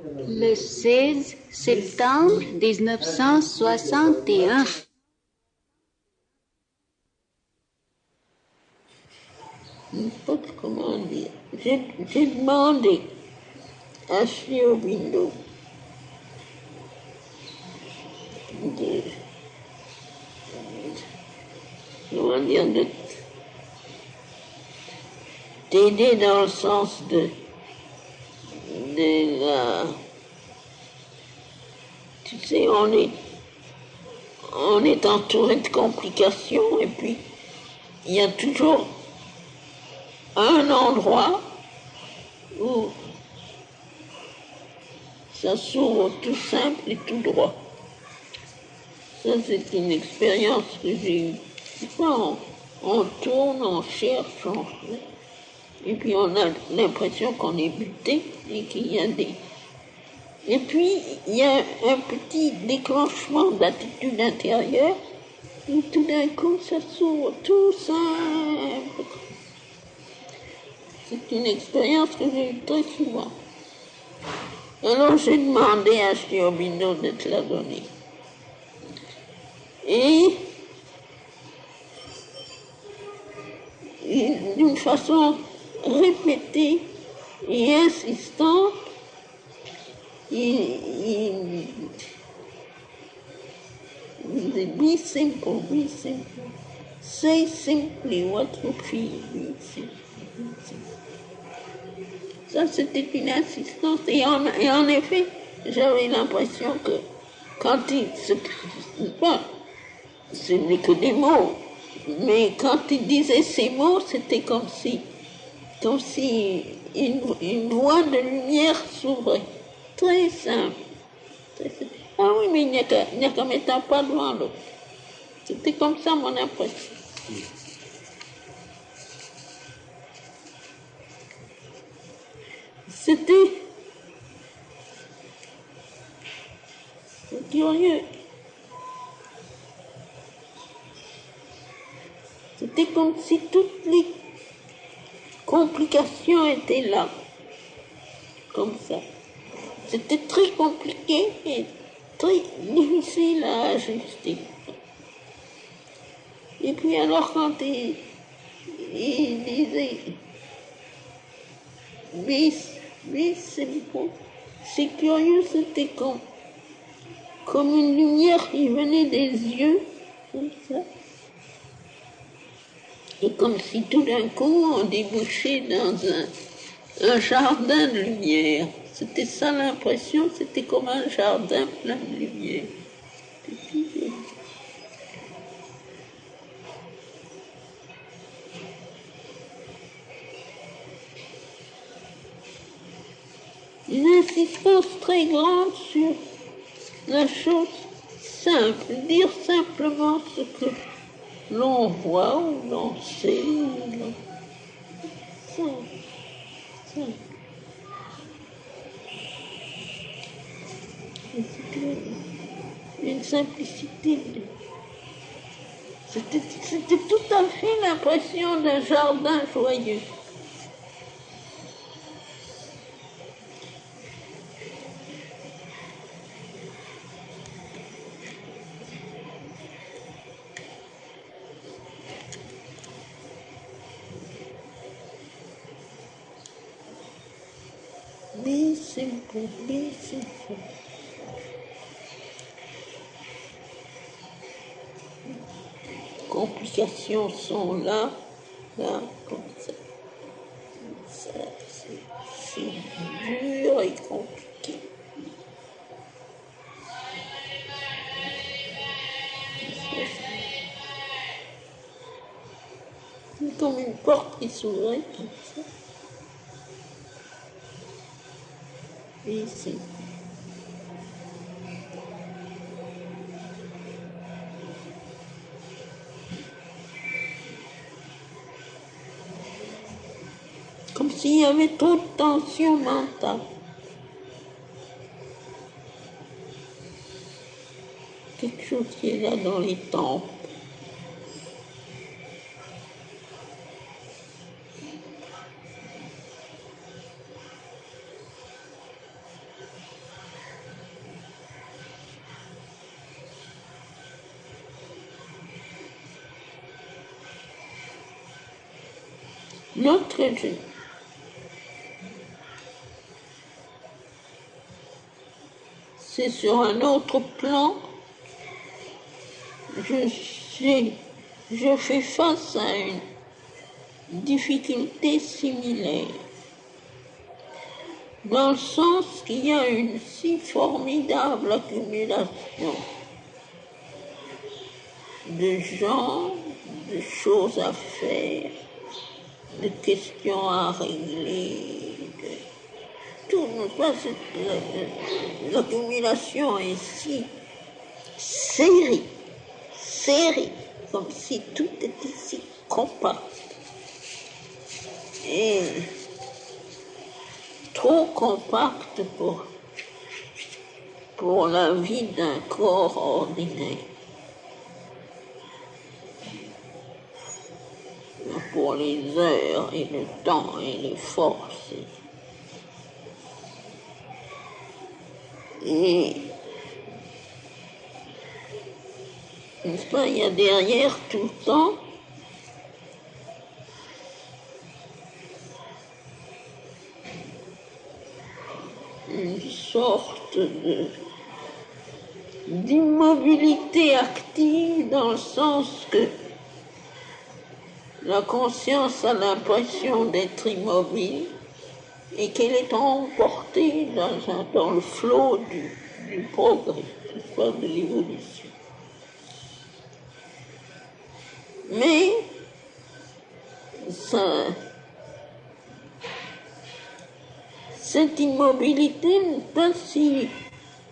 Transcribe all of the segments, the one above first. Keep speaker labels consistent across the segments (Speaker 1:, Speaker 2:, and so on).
Speaker 1: Le 16 septembre 1961.
Speaker 2: Comment dire, j'ai demandé à Shiobindo d'aider dans le sens de la... Tu sais, on est entouré de complications et puis il y a toujours un endroit où ça s'ouvre tout simple et tout droit. Ça, c'est une expérience que j'ai eue. On tourne, on cherche, et puis on a l'impression qu'on est buté et qu'il y a des... Et puis, il y a un petit déclenchement d'attitude intérieure où tout d'un coup, ça s'ouvre tout simple. C'est une expérience que j'ai eue très souvent. Alors, j'ai demandé à Shiobindo de te la donner. Et d'une façon répétée et insistante, il dit, be simple, be simple. Say simply what you feel, be simple, be simple. Ça, c'était une insistance. Et en effet, j'avais l'impression que quand ce n'est que des mots, mais quand il disait ces mots, c'était comme si une voie de lumière s'ouvrait. Très simple. Très simple. Ah oui, mais il n'y a qu'à mettre un pas devant l'autre. C'était comme ça mon impression. C'était curieux. C'était comme si toutes les complications étaient là. Comme ça. C'était très compliqué et très difficile à ajuster. Et puis alors quand il disait c'est curieux, c'était comme une lumière qui venait des yeux, comme ça. Et comme si tout d'un coup on débouchait dans un jardin de lumière. C'était ça l'impression, c'était comme un jardin plein de lumière. Une insistance très grande sur la chose simple, dire simplement ce que l'on voit ou l'on sait. Simple, simple. Une simplicité. C'était tout à fait l'impression d'un jardin joyeux. Be simple, be simple. Complications sont là, comme ça. C'est dur et compliqué. C'est comme une porte qui s'ouvrait, comme ça. Et c'est... Comme s'il y avait trop de tension mentale. Quelque chose qui est là dans les tempes. Notre jeu. C'est sur un autre plan. Je fais face à une difficulté similaire, dans le sens qu'il y a une si formidable accumulation de gens, de choses à faire, de questions à régler, tout. L'accumulation est si serrée, comme si tout était si compact et trop compact pour la vie d'un corps ordinaire, pour les heures et le temps et les forces. Et n'est-ce pas, il y a derrière tout le temps une sorte d'immobilité active, dans le sens que la conscience a l'impression d'être immobile et qu'elle est emportée dans le flot du progrès, de l'évolution. Mais cette immobilité, pas si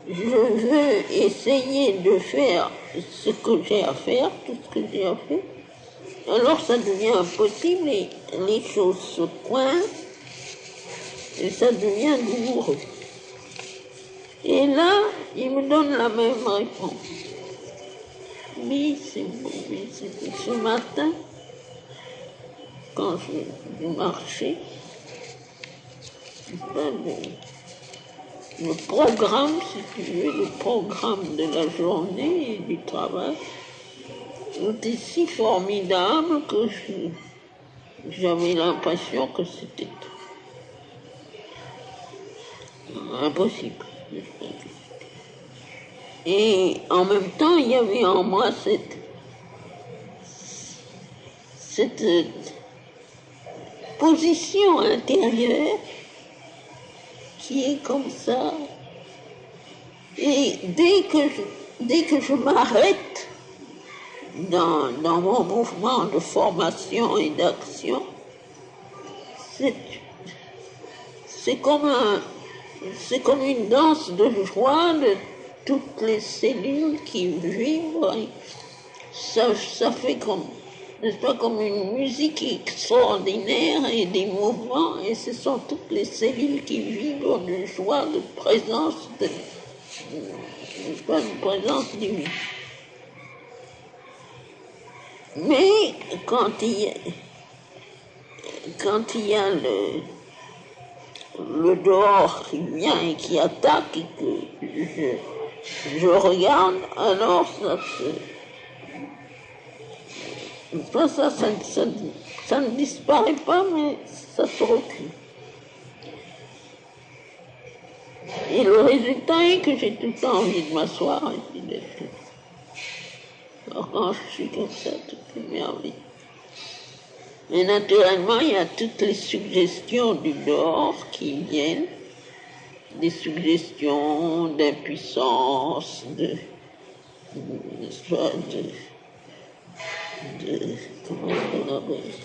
Speaker 2: je veux essayer de faire ce que j'ai à faire, tout ce que j'ai à faire, alors ça devient impossible et les choses se coincent et ça devient douloureux. Et là, il me donne la même réponse. Oui, c'est beau, oui, c'est beau. Ce matin, quand je marchais, le programme, si tu veux, le programme de la journée et du travail était si formidable que j'avais l'impression que c'était impossible. Et en même temps, il y avait en moi cette position intérieure qui est comme ça. Et dès que je m'arrête dans mon mouvement de formation et d'action, c'est comme une danse de joie de toutes les cellules qui vibrent. Ça fait comme, n'est-ce pas, comme une musique extraordinaire et des mouvements, et ce sont toutes les cellules qui vibrent de joie, de présence, n'est-ce pas, de présence divine. Mais quand il y a le dehors qui vient et qui attaque et que je regarde, alors ça ne disparaît pas, mais ça se recule. Et le résultat est que j'ai tout le temps envie de m'asseoir et puis d'être. Alors quand je suis comme ça, tout est merveilleux. Mais naturellement, il y a toutes les suggestions du dehors qui viennent, des suggestions d'impuissance, comment on appelle ça?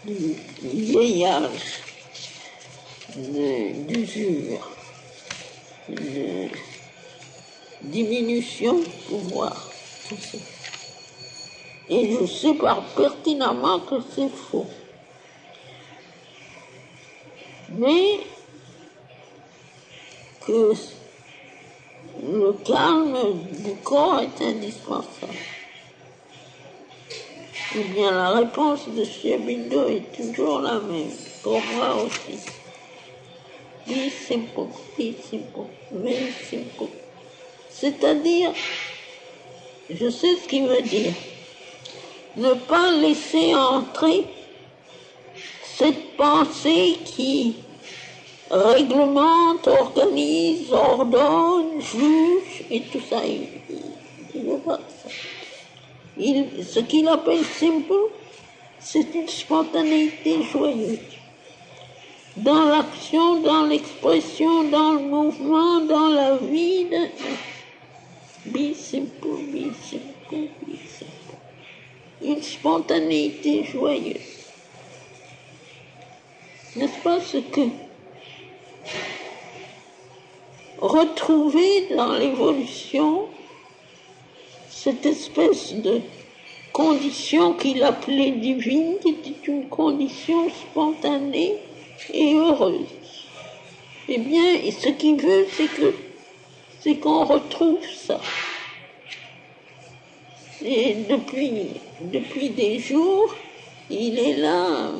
Speaker 2: Du vieillage, d'usure, de diminution de pouvoir. Et je sais pertinemment que c'est faux. Mais que le calme du corps est indispensable. Eh bien, la réponse de Shébindo est toujours la même, pour moi aussi. simple, be simple, very simple. C'est-à-dire, je sais ce qu'il veut dire, ne pas laisser entrer cette pensée qui réglemente, organise, ordonne, juge et tout ça. Il veut pas ça. Ce qu'il appelle simple, c'est une spontanéité joyeuse. Dans l'action, dans l'expression, dans le mouvement, dans la vie. Be simple, be simple, be simple. Une spontanéité joyeuse. N'est-ce pas ce que retrouver dans l'évolution cette espèce de condition qu'il appelait divine, qui était une condition spontanée et heureuse. Eh bien, ce qu'il veut, c'est qu'on retrouve ça. Et depuis des jours, il est là.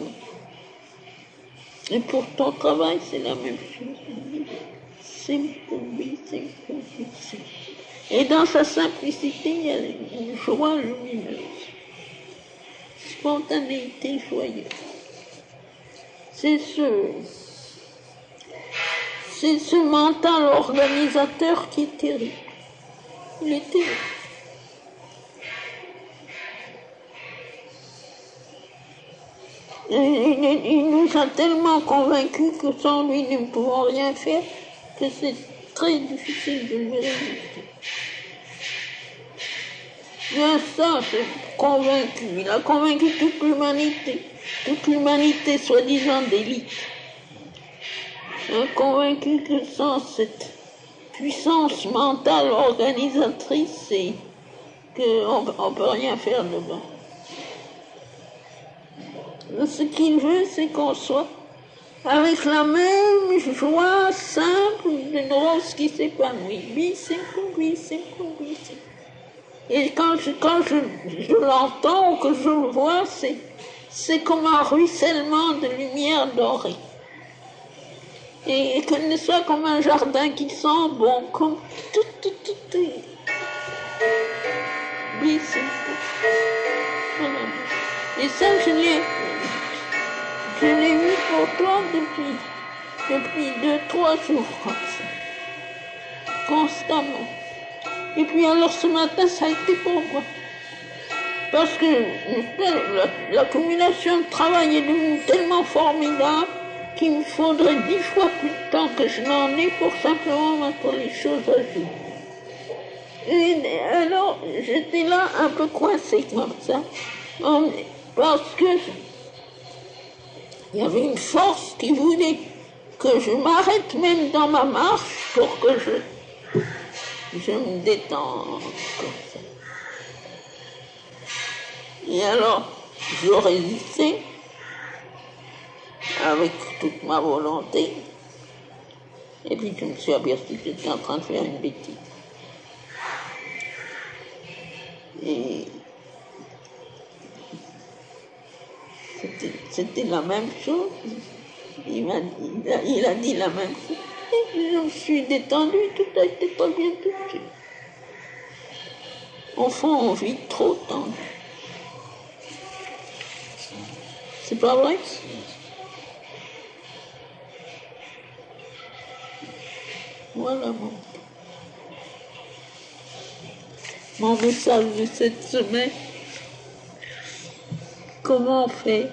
Speaker 2: Et pour ton travail, c'est la même chose. Simple, be simple, be simple. Et dans sa simplicité, il y a une joie lumineuse. Spontanéité joyeuse. C'est ce mental organisateur qui est terrible. Il est terrible. Il nous a tellement convaincus que sans lui, nous ne pouvons rien faire, que c'est très difficile de le résister. Bien ça, c'est convaincu. Il a convaincu toute l'humanité soi-disant d'élite. Il a convaincu que sans cette puissance mentale organisatrice, c'est qu'on ne peut rien faire dedans. Ce qu'il veut, c'est qu'on soit avec la même joie simple d'une rose qui s'épanouit. Be simple, be simple, be simple. Et quand je l'entends ou que je le vois, c'est comme un ruissellement de lumière dorée. Et que ce soit comme un jardin qui sent bon, comme tout. Be simple. Voilà. Et ça, je l'ai vu pour toi depuis 2-3 jours comme ça. Constamment. Et puis alors ce matin, ça a été pour moi. Parce que l'accumulation de travail est devenue tellement formidable qu'il me faudrait 10 fois plus de temps que je n'en ai pour simplement mettre les choses à jour. Et alors, j'étais là un peu coincée comme ça, parce que il y avait une force qui voulait que je m'arrête même dans ma marche pour que je me détends comme ça. Et alors, je résistais avec toute ma volonté. Et puis je me suis aperçu que j'étais en train de faire une bêtise. Et c'était la même chose. Il a dit la même chose. Et je me suis détendue, tout a été pas bien tout de suite. Au fond, on vit trop tendu. C'est pas vrai? Voilà mon message de cette semaine. Comment on fait?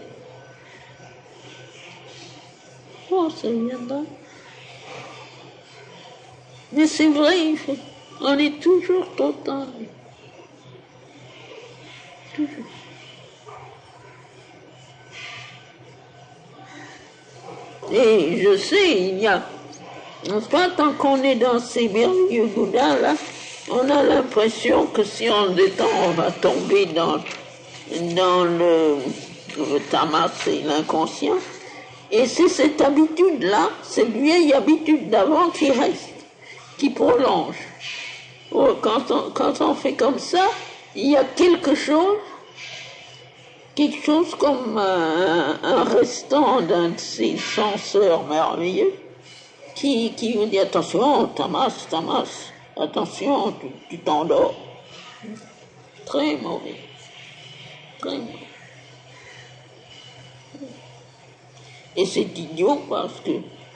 Speaker 2: Oh, ça viendra. Mais c'est vrai, on est toujours trop tendu. Toujours. Et je sais, il y a, pas tant qu'on est dans ces merveilleux Bouddhas-là, on a l'impression que si on détend, on va tomber dans le tamas et l'inconscient. Et c'est cette habitude-là, cette vieille habitude d'avant qui reste, qui prolonge. Oh, quand on fait comme ça, il y a quelque chose comme un restant d'un de ces censeurs merveilleux qui vous dit attention, Tamas, attention, tu t'endors. Très mauvais. Très mauvais. Et c'est idiot parce que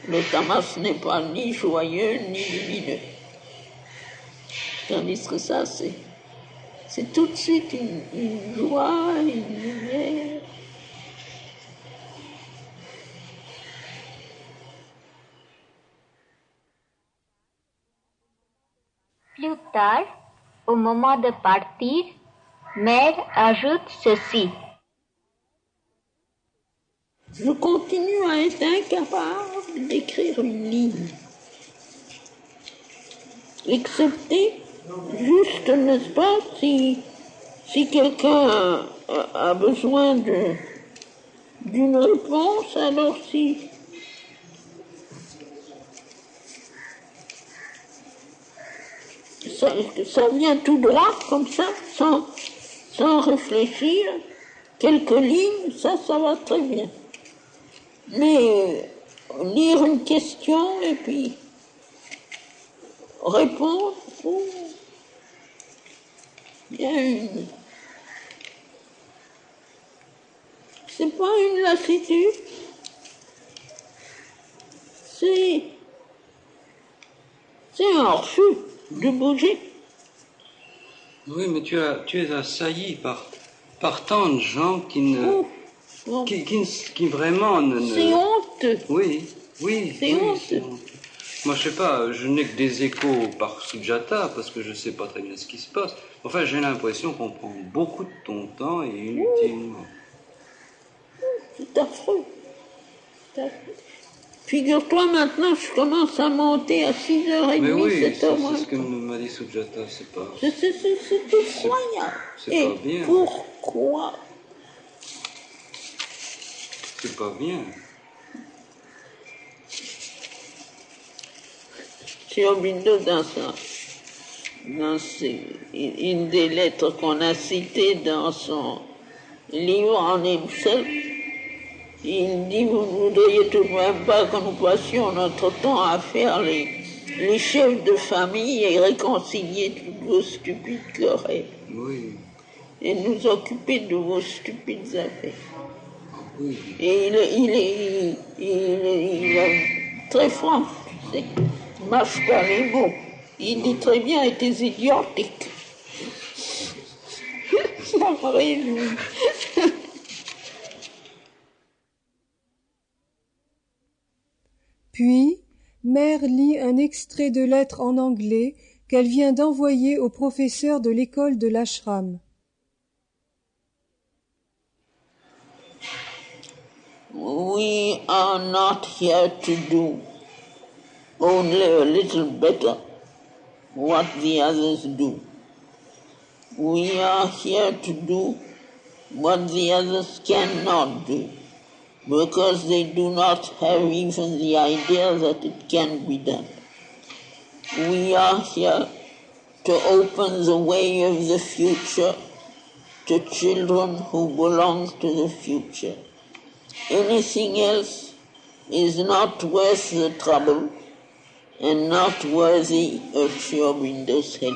Speaker 2: le tamas n'est pas ni joyeux ni lumineux. Tandis que ça, c'est tout de suite une joie, une lumière.
Speaker 1: Plus tard, au moment de partir, Mère ajoute ceci.
Speaker 2: Je continue à être incapable d'écrire une ligne. Excepté, juste, n'est-ce pas, si quelqu'un a besoin d'une réponse, alors si... Ça vient tout droit, comme ça, sans réfléchir. Quelques lignes, ça va très bien. Mais lire une question et puis répondre, il y a une... C'est pas une lassitude, c'est un refus de bouger.
Speaker 3: Oui, mais tu es assailli par tant de gens qui vraiment ne...
Speaker 2: C'est honteux.
Speaker 3: Oui,
Speaker 2: c'est honteux.
Speaker 3: C'est honteux. Moi, je sais pas, je n'ai que des échos par Sujata, parce que je sais pas très bien ce qui se passe. Enfin, j'ai l'impression qu'on prend beaucoup de ton temps et inutilement.
Speaker 2: C'est affreux. Figure-toi maintenant, je commence à monter à 6h30,
Speaker 3: mais oui,
Speaker 2: 7h.
Speaker 3: C'est ce que m'a dit Sujata, c'est pas...
Speaker 2: C'est effroyable.
Speaker 3: C'est pas bien.
Speaker 2: Pourquoi?
Speaker 3: C'est pas bien.
Speaker 2: Aurobindo, dans une des lettres qu'on a citées dans son livre en himself, il dit, vous ne voudriez tout de même pas que nous passions notre temps à faire les chefs de famille et réconcilier toutes vos stupides querelles.
Speaker 3: Oui.
Speaker 2: Et nous occuper de vos stupides affaires.
Speaker 3: Oui.
Speaker 2: Et il est très franc, tu sais. Il marche pas les mots. Il dit très bien, et t'es idiotique. Ça me réjouit.
Speaker 4: Puis, Mère lit un extrait de lettre en anglais qu'elle vient d'envoyer au professeur de l'école de l'ashram.
Speaker 2: We are not here to do only a little better what the others do. We are here to do what the others cannot do, because they do not have even the idea that it can be done. We are here to open the way of the future to children who belong to the future. Anything else is not worth the trouble and not worthy of Sri Aurobindo's help.